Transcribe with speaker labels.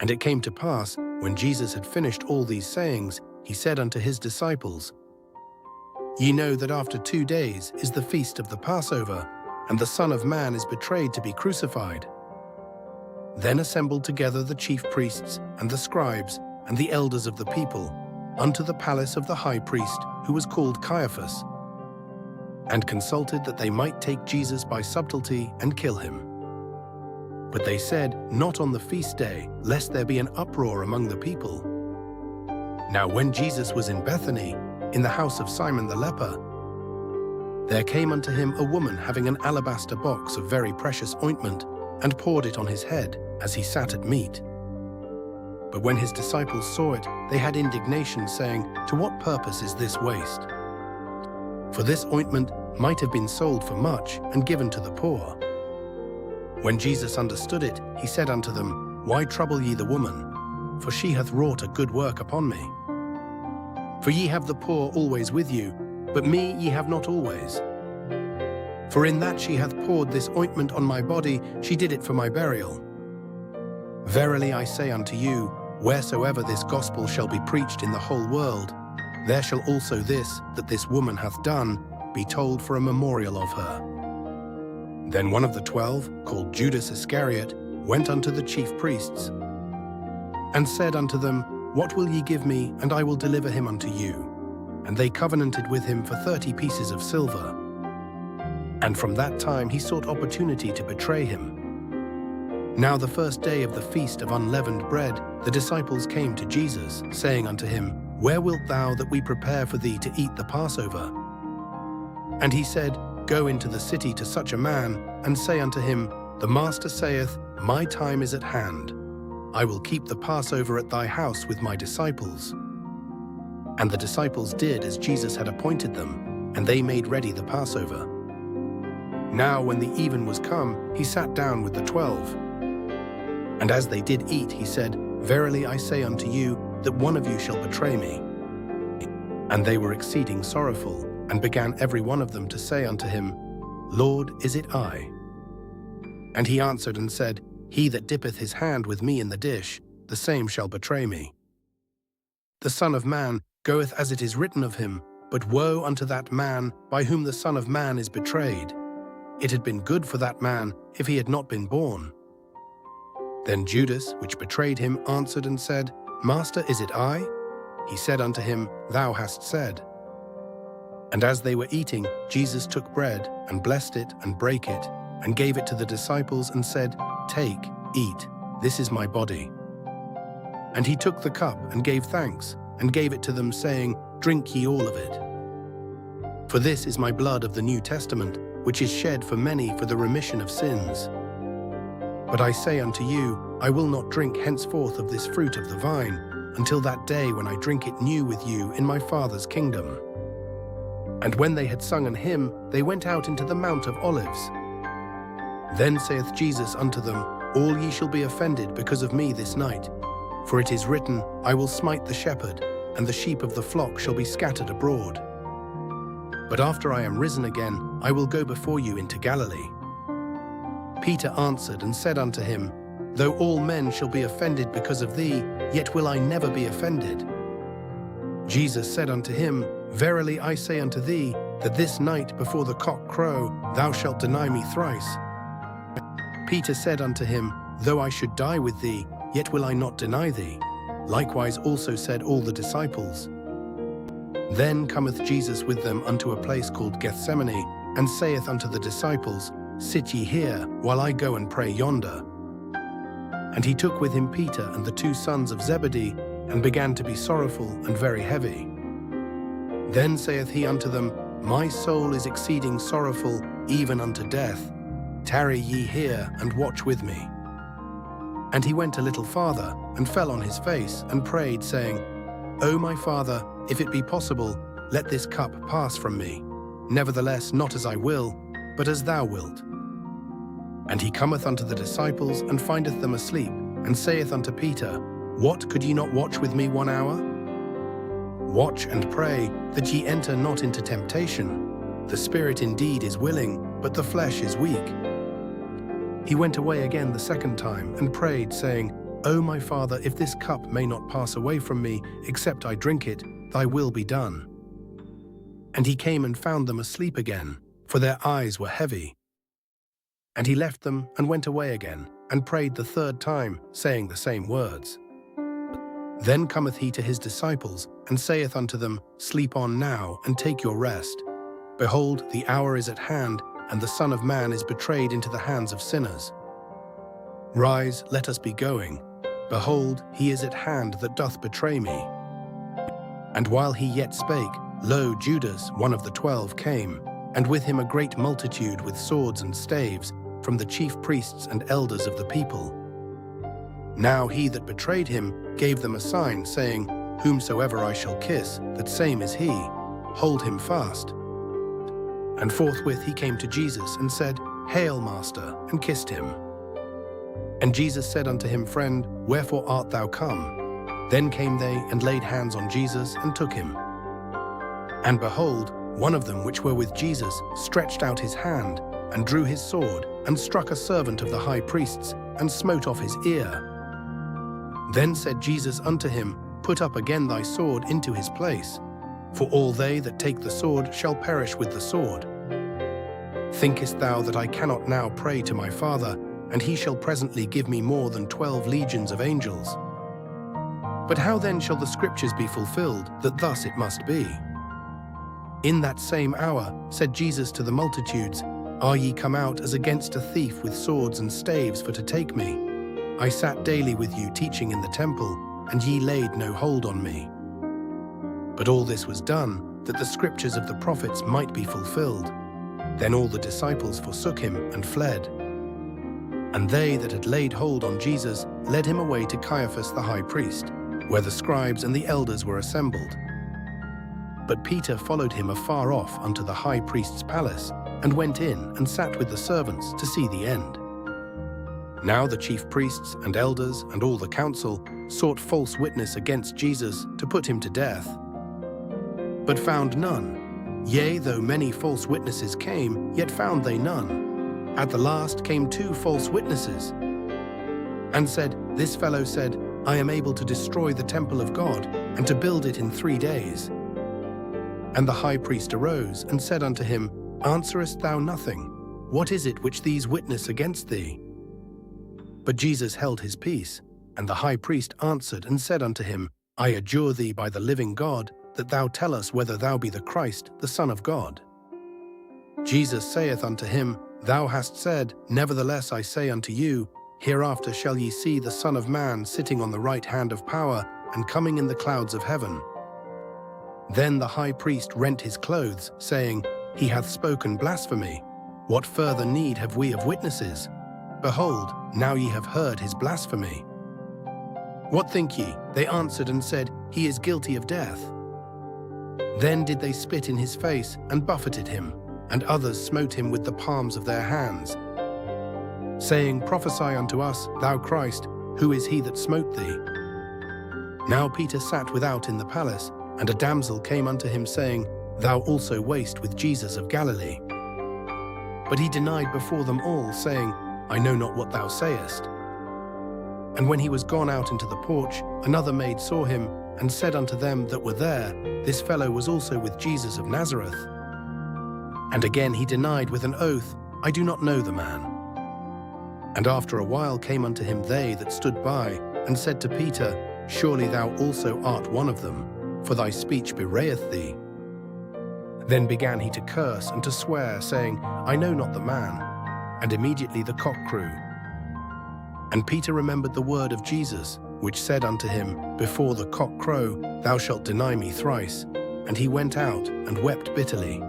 Speaker 1: And it came to pass, when Jesus had finished all these sayings, he said unto his disciples, Ye know that after 2 days is the feast of the Passover, and the Son of Man is betrayed to be crucified. Then assembled together the chief priests and the scribes and the elders of the people unto the palace of the high priest, who was called Caiaphas, and consulted that they might take Jesus by subtlety and kill him. But they said, Not on the feast day, lest there be an uproar among the people. Now when Jesus was in Bethany, in the house of Simon the leper, there came unto him a woman having an alabaster box of very precious ointment, and poured it on his head as he sat at meat. But when his disciples saw it, they had indignation, saying, To what purpose is this waste? For this ointment might have been sold for much and given to the poor. When Jesus understood it, he said unto them, Why trouble ye the woman? For she hath wrought a good work upon me. For ye have the poor always with you, but me ye have not always. For in that she hath poured this ointment on my body, she did it for my burial. Verily I say unto you, wheresoever this gospel shall be preached in the whole world, there shall also this, that this woman hath done, be told for a memorial of her. Then one of the 12, called Judas Iscariot, went unto the chief priests, and said unto them, What will ye give me, and I will deliver him unto you? And they covenanted with him for 30 pieces of silver. And from that time he sought opportunity to betray him. Now the first day of the feast of unleavened bread, the disciples came to Jesus, saying unto him, Where wilt thou that we prepare for thee to eat the Passover? And he said, Go into the city to such a man, and say unto him, The Master saith, My time is at hand. I will keep the Passover at thy house with my disciples. And the disciples did as Jesus had appointed them, and they made ready the Passover. Now when the even was come, he sat down with the 12. And as they did eat, he said, Verily I say unto you, that one of you shall betray me. And they were exceeding sorrowful, and began every one of them to say unto him, Lord, is it I? And he answered and said, He that dippeth his hand with me in the dish, the same shall betray me. The Son of Man goeth as it is written of him, but woe unto that man by whom the Son of Man is betrayed. It had been good for that man if he had not been born. Then Judas, which betrayed him, answered and said, Master, is it I? He said unto him, Thou hast said. And as they were eating, Jesus took bread, and blessed it, and brake it, and gave it to the disciples, and said, Take, eat, this is my body. And he took the cup, and gave thanks, and gave it to them, saying, Drink ye all of it. For this is my blood of the New Testament, which is shed for many for the remission of sins. But I say unto you, I will not drink henceforth of this fruit of the vine, until that day when I drink it new with you in my Father's kingdom. And when they had sung an hymn, they went out into the Mount of Olives. Then saith Jesus unto them, All ye shall be offended because of me this night. For it is written, I will smite the shepherd, and the sheep of the flock shall be scattered abroad. But after I am risen again, I will go before you into Galilee. Peter answered and said unto him, Though all men shall be offended because of thee, yet will I never be offended. Jesus said unto him, Verily I say unto thee, that this night before the cock crow, thou shalt deny me thrice. Peter said unto him, Though I should die with thee, yet will I not deny thee. Likewise also said all the disciples. Then cometh Jesus with them unto a place called Gethsemane, and saith unto the disciples, Sit ye here, while I go and pray yonder. And he took with him Peter and the 2 sons of Zebedee, and began to be sorrowful and very heavy. Then saith he unto them, My soul is exceeding sorrowful, even unto death. Tarry ye here, and watch with me. And he went a little farther, and fell on his face, and prayed, saying, O my Father, if it be possible, let this cup pass from me. Nevertheless, not as I will, but as thou wilt. And he cometh unto the disciples, and findeth them asleep, and saith unto Peter, What, could ye not watch with me 1 hour? Watch and pray, that ye enter not into temptation. The spirit indeed is willing, but the flesh is weak. He went away again the second time, and prayed, saying, "O my Father, if this cup may not pass away from me, except I drink it, thy will be done." And he came and found them asleep again, for their eyes were heavy. And he left them and went away again, and prayed the third time, saying the same words. Then cometh he to his disciples, and saith unto them, Sleep on now, and take your rest. Behold, the hour is at hand, and the Son of Man is betrayed into the hands of sinners. Rise, let us be going. Behold, he is at hand that doth betray me. And while he yet spake, lo, Judas, one of the 12, came, and with him a great multitude with swords and staves, from the chief priests and elders of the people. Now he that betrayed him gave them a sign, saying, Whomsoever I shall kiss, that same is he. Hold him fast. And forthwith he came to Jesus, and said, Hail, Master, and kissed him. And Jesus said unto him, Friend, wherefore art thou come? Then came they, and laid hands on Jesus, and took him. And behold, one of them which were with Jesus stretched out his hand, and drew his sword, and struck a servant of the high priest's, and smote off his ear. Then said Jesus unto him, Put up again thy sword into his place, for all they that take the sword shall perish with the sword. Thinkest thou that I cannot now pray to my Father, and he shall presently give me more than 12 legions of angels? But how then shall the scriptures be fulfilled, that thus it must be? In that same hour said Jesus to the multitudes, Are ye come out as against a thief with swords and staves for to take me? I sat daily with you teaching in the temple, and ye laid no hold on me. But all this was done, that the scriptures of the prophets might be fulfilled. Then all the disciples forsook him and fled. And they that had laid hold on Jesus led him away to Caiaphas the high priest, where the scribes and the elders were assembled. But Peter followed him afar off unto the high priest's palace, and went in and sat with the servants to see the end. Now the chief priests and elders and all the council sought false witness against Jesus to put him to death, but found none. Yea, though many false witnesses came, yet found they none. At the last came 2 false witnesses, and said, This fellow said, I am able to destroy the temple of God, and to build it in 3 days. And the high priest arose, and said unto him, Answerest thou nothing? What is it which these witness against thee? But Jesus held his peace. And the high priest answered and said unto him, I adjure thee by the living God, that thou tell us whether thou be the Christ, the Son of God. Jesus saith unto him, Thou hast said, Nevertheless I say unto you, Hereafter shall ye see the Son of Man sitting on the right hand of power, and coming in the clouds of heaven. Then the high priest rent his clothes, saying, He hath spoken blasphemy. What further need have we of witnesses? Behold, now ye have heard his blasphemy. What think ye? They answered and said, He is guilty of death. Then did they spit in his face, and buffeted him, and others smote him with the palms of their hands, saying, Prophesy unto us, thou Christ, who is he that smote thee? Now Peter sat without in the palace, and a damsel came unto him, saying, Thou also wast with Jesus of Galilee. But he denied before them all, saying, I know not what thou sayest. And when he was gone out into the porch, another maid saw him, and said unto them that were there, This fellow was also with Jesus of Nazareth. And again he denied with an oath, I do not know the man. And after a while came unto him they that stood by, and said to Peter, Surely thou also art one of them, for thy speech bewrayeth thee. Then began he to curse and to swear, saying, I know not the man. And immediately the cock crew. And Peter remembered the word of Jesus, which said unto him, Before the cock crow, thou shalt deny me thrice. And he went out and wept bitterly.